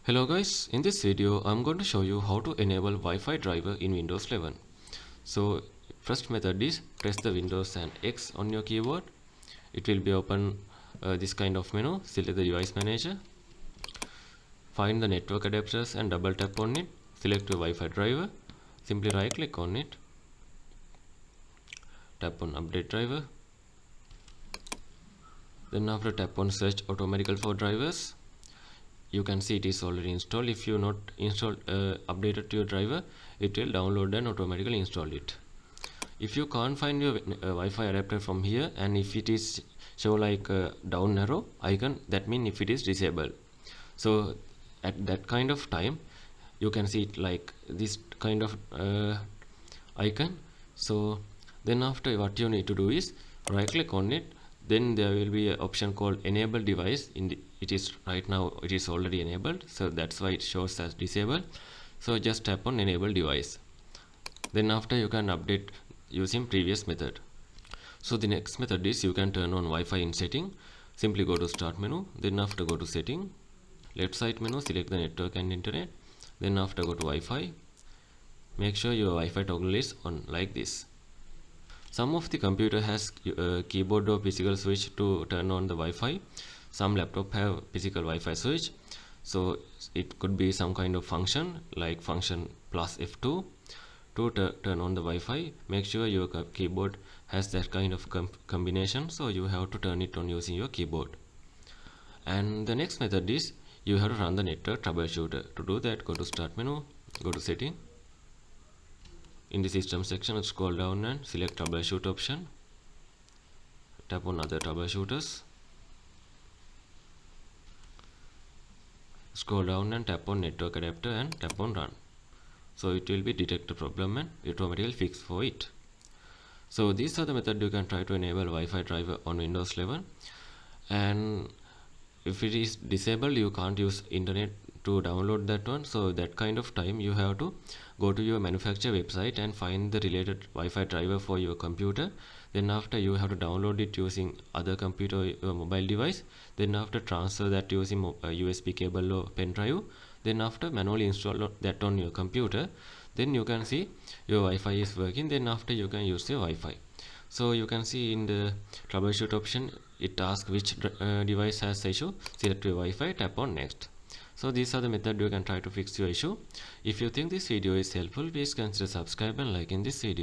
Hello guys, in this video I'm going to show you how to enable Wi-Fi driver in Windows 11. So first method is press the Windows and X on your keyboard. It will be open this kind of menu. Select the device manager, find the network adapters and double tap on it. Select your Wi-Fi driver, simply right click on it, tap on update driver, then after tap on search automatically for drivers. You can see it is already installed. If you not installed updated to your driver, it will download and automatically install it. If you can't find your Wi-Fi adapter from here, and if it is show like a down arrow icon, that means if it is disabled. So at that kind of time you can see it like this kind of icon. So then after, what you need to do is right click on it, then there will be an option called enable device. It is right now it is already enabled, so that's why it shows as disabled. So just tap on enable device, then after you can update using previous method. So the next method is you can turn on Wi-Fi in setting. Simply go to start menu, then after go to setting, left side menu, select the network and internet, then after go to Wi-Fi. Make sure your Wi-Fi toggle is on like this. Some of the computer has keyboard or physical switch to turn on the Wi-Fi. Some laptop have physical Wi-Fi switch. So it could be some kind of function like function plus F2 to turn on the Wi-Fi. Make sure your keyboard has that kind of combination, so you have to turn it on using your keyboard. And the next method is you have to run the network troubleshooter. To do that, go to start menu, go to setting. In the system section, scroll down and select troubleshoot option. Tap on other troubleshooters. Scroll down and tap on network adapter and tap on run. So it will be detect the problem and automatically fix for it. So these are the methods you can try to enable Wi-Fi driver on Windows 11. And if it is disabled, you can't use internet to download that one. So that kind of time you have to go to your manufacturer website and find the related Wi-Fi driver for your computer. Then after, you have to download it using other computer or mobile device. Then after, transfer that using a USB cable or pen drive. Then after, manually install that on your computer. Then you can see your Wi-Fi is working. Then after, you can use your Wi-Fi. So you can see in the troubleshoot option, it asks which device has issue. Select your Wi-Fi, tap on next. So these are the methods you can try to fix your issue. If you think this video is helpful, please consider subscribe and liking this video.